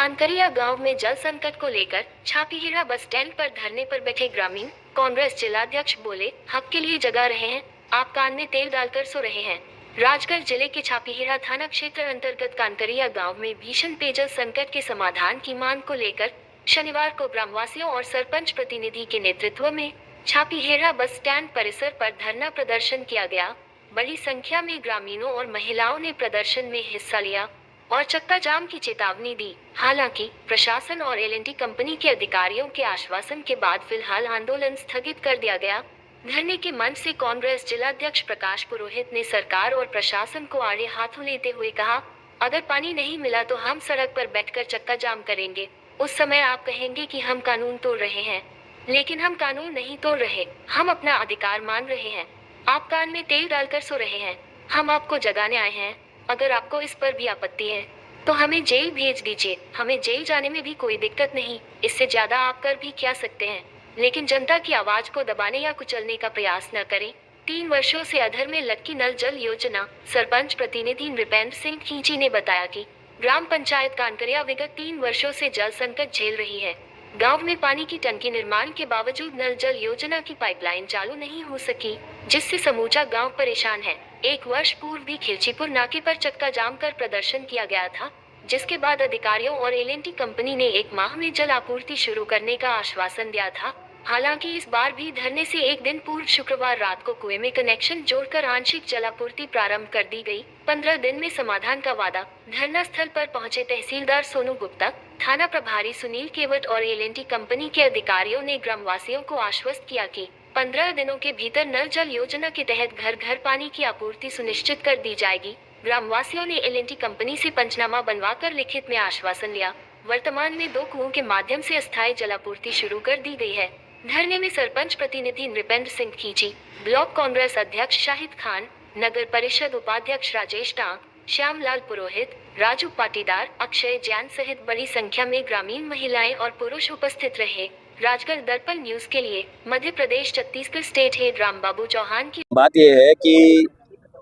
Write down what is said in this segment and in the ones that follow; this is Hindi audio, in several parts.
कानकरिया गांव में जल संकट को लेकर छापीहीरा बस स्टैंड पर धरने पर बैठे ग्रामीण कांग्रेस जिलाध्यक्ष बोले, हक के लिए जगा रहे हैं, आप कान में तेल डालकर सो रहे हैं। राजगढ़ जिले के छापीहीरा थाना क्षेत्र अंतर्गत कानकरिया गांव में भीषण पेयजल संकट के समाधान की मांग को लेकर शनिवार को ग्रामवासियों और सरपंच प्रतिनिधि के नेतृत्व में छापीहीरा बस स्टैंड परिसर पर धरना प्रदर्शन किया गया। बड़ी संख्या में ग्रामीणों और महिलाओं ने प्रदर्शन में हिस्सा लिया और चक्का जाम की चेतावनी दी। हालांकि प्रशासन और एल&टी कंपनी के अधिकारियों के आश्वासन के बाद फिलहाल आंदोलन स्थगित कर दिया गया। धरने के मंच से कांग्रेस जिलाध्यक्ष प्रकाश पुरोहित ने सरकार और प्रशासन को आड़े हाथों लेते हुए कहा, अगर पानी नहीं मिला तो हम सड़क पर बैठकर चक्का जाम करेंगे। उस समय आप कहेंगे कि हम कानून तोड़ रहे हैं, लेकिन हम कानून नहीं तोड़ रहे, हम अपना अधिकार मान रहे हैं। आप कान में तेल डालकर सो रहे हैं, हम आपको जगाने आए हैं। अगर आपको इस पर भी आपत्ति है तो हमें जेल भेज दीजिए, हमें जेल जाने में भी कोई दिक्कत नहीं, इससे ज्यादा आप कर भी क्या सकते हैं, लेकिन जनता की आवाज को दबाने या कुचलने का प्रयास न करें। 3 वर्षों से अधर में लटकी नल जल योजना। सरपंच प्रतिनिधि नृपेंद्र सिंह खींची ने बताया कि ग्राम पंचायत कानकरिया विगत 3 वर्षों से जल संकट झेल रही है। गांव में पानी की टंकी निर्माण के बावजूद नल जल योजना की पाइपलाइन चालू नहीं हो सकी, जिससे समूचा गांव परेशान है। 1 वर्ष पूर्व भी खिलचीपुर नाके पर चक्का जाम कर प्रदर्शन किया गया था, जिसके बाद अधिकारियों और एल&टी कंपनी ने 1 माह में जल आपूर्ति शुरू करने का आश्वासन दिया था। हालांकि इस बार भी धरने से 1 दिन पूर्व शुक्रवार रात को कुएं में कनेक्शन जोड़कर आंशिक जलापूर्ति प्रारंभ कर दी गई। 15 दिन में समाधान का वादा। धरना स्थल पर पहुंचे तहसीलदार सोनू गुप्ता, थाना प्रभारी सुनील केवट और एल&टी कंपनी के अधिकारियों ने ग्रामवासियों को आश्वस्त किया कि 15 दिनों के भीतर नल जल योजना के तहत घर घर पानी की आपूर्ति सुनिश्चित कर दी जाएगी। ग्रामवासियों ने एल&टी कंपनी से पंचनामा बनवाकर लिखित में आश्वासन लिया। वर्तमान में 2 कुओं के माध्यम से अस्थायी जलापूर्ति शुरू कर दी गई है। धरने में सरपंच प्रतिनिधि नृपेंद्र सिंह खींची, ब्लॉक कांग्रेस अध्यक्ष शाहिद खान, नगर परिषद उपाध्यक्ष राजेश टांग, श्यामलाल पुरोहित, राजू पाटीदार, अक्षय जैन सहित बड़ी संख्या में ग्रामीण महिलाएं और पुरुष उपस्थित रहे। राजगढ़ दर्पण न्यूज के लिए मध्य प्रदेश छत्तीसगढ़ स्टेट हेड रामबाबू चौहान की बात यह है कि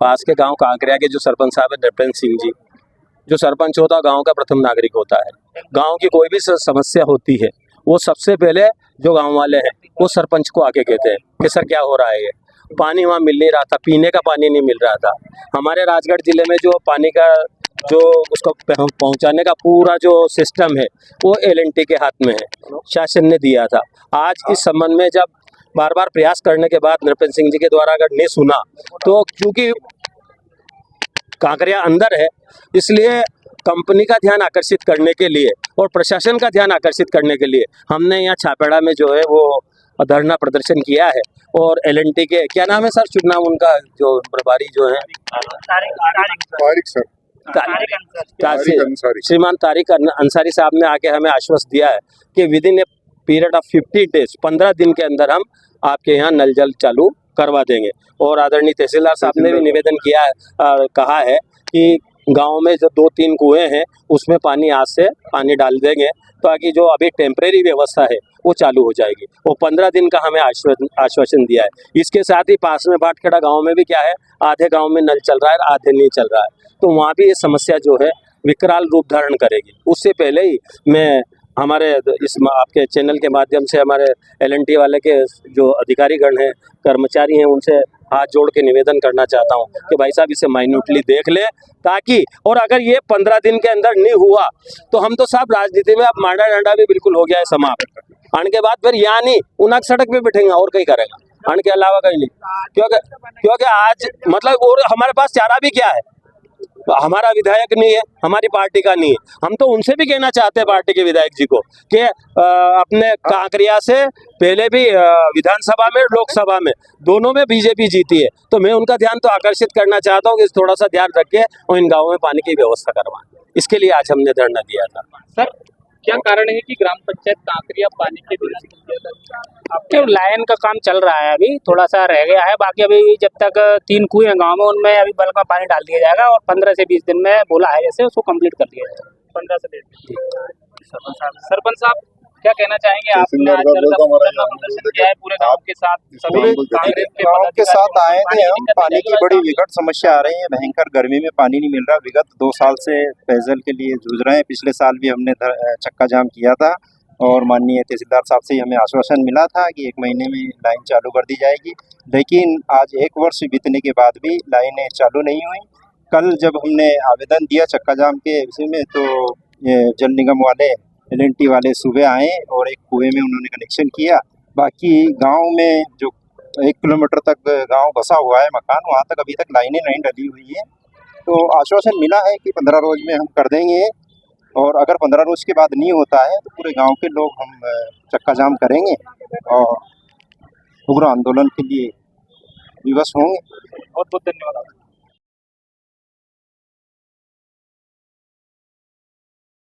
पास के गांव कांकरिया के जो सरपंच साहब है नृपेंद्र सिंह जी, जो सरपंच होता है गांव का प्रथम नागरिक होता है। गांव की कोई भी समस्या होती है वो सबसे पहले जो गांव वाले हैं वो सरपंच को आके कहते हैं कि सर क्या हो रहा है, ये पानी वहाँ मिल नहीं रहा था, पीने का पानी नहीं मिल रहा था। हमारे राजगढ़ जिले में जो पानी का जो उसको पहुंचाने का पूरा जो सिस्टम है वो एल&टी के हाथ में है, शासन ने दिया था। आज इस संबंध में जब बार बार प्रयास करने के बाद नृपेंद्र सिंह जी के द्वारा अगर नहीं सुना तो क्योंकि कांकरिया अंदर है इसलिए कंपनी का ध्यान आकर्षित करने के लिए और प्रशासन का ध्यान आकर्षित करने के लिए हमने यहाँ छापेड़ा में जो है वो धरना प्रदर्शन किया है। और एल&टी के क्या नाम है सर, शुभ नाम उनका जो प्रभारी जो है श्रीमान तारिक अंसारी साहब ने आके हमें आश्वस्त दिया है कि with in a period of 50 days 15 दिन के अंदर हम आपके यहाँ नल जल चालू करवा देंगे। और आदरणीय तहसीलदार साहब ने भी निवेदन किया है, कहा है कि गांव में जो 2-3 कुएं हैं उसमें पानी आज से पानी डाल देंगे ताकि जो अभी टेम्परेरी व्यवस्था है वो चालू हो जाएगी। वो 15 दिन का हमें आश्वासन दिया है। इसके साथ ही पास में भाटखेड़ा गांव में भी क्या है, आधे गांव में नल चल रहा है, आधे नहीं चल रहा है, तो वहाँ भी ये समस्या जो है विकराल रूप धारण करेगी। उससे पहले ही मैं हमारे इस आपके चैनल के माध्यम से हमारे एल&टी वाले के जो अधिकारीगण हैं, कर्मचारी हैं, उनसे हाथ जोड़ के निवेदन करना चाहता हूं कि भाई साहब इसे माइन्यूटली देख ले ताकि, और अगर ये 15 दिन के अंदर नहीं हुआ तो हम तो साहब राजनीति में अब मांडा डंडा भी बिल्कुल हो गया है समाप्त। आने के बाद फिर यहाँ नहीं उनक सड़क पे बैठेंगे और कहीं करेगा, आने के अलावा कहीं नहीं। क्योंकि आज मतलब और हमारे पास चारा भी क्या है, हमारा विधायक नहीं है, हमारी पार्टी का नहीं है। हम तो उनसे भी कहना चाहते हैं पार्टी के विधायक जी को कि अपने कांकरिया से पहले भी विधानसभा में लोकसभा में दोनों में बीजेपी जीती है, तो मैं उनका ध्यान तो आकर्षित करना चाहता हूँ कि थोड़ा सा ध्यान रख के और इन गाँवों में पानी की व्यवस्था करवाएं। इसके लिए आज हमने धरना दिया था। सर क्या कारण है कि ग्राम पंचायत कांकरिया पानी के बिना आपके लाइन का काम चल रहा है, अभी थोड़ा सा रह गया है, बाकी अभी जब तक 3 कुएं हैं गांव में उनमें अभी बल्क में पानी डाल दिया जाएगा और 15 से 20 दिन में बोला है जैसे उसको कंप्लीट कर दिया जाएगा। 15 से 20 दिन। सरपंच साहब क्या कहना चाहेंगे आपने आज धरना प्रदर्शन किया है पूरे गांव के साथ, सभी पूरे कांग्रेस के गांव के पदाधिकारी साथ आए थे हम। दिक्कत पानी की नहीं बड़ी है। विकट समस्या आ रही है, भयंकर गर्मी में पानी नहीं मिल रहा। विगत 2 साल से पेयजल के लिए जूझ रहे हैं। पिछले साल भी हमने चक्का जाम किया था और माननीय तहसीलदार साहब से हमें आश्वासन मिला था कि 1 महीने में लाइन चालू कर दी जाएगी, लेकिन आज 1 वर्ष बीतने के बाद भी लाइनें चालू नहीं हुई। कल जब हमने आवेदन दिया चक्का जाम के विषय में, तो ये जल निगम वाले LNT वाले सुबह आए और एक कुएं में उन्होंने कनेक्शन किया। बाकी गांव में जो 1 किलोमीटर तक गांव बसा हुआ है मकान, वहां तक अभी तक लाइनें नहीं डली हुई है। तो आश्वासन मिला है कि 15 रोज में हम कर देंगे, और अगर 15 रोज के बाद नहीं होता है तो पूरे गांव के लोग हम चक्का जाम करेंगे और उग्र आंदोलन के लिए विवश होंगे। बहुत बहुत धन्यवाद।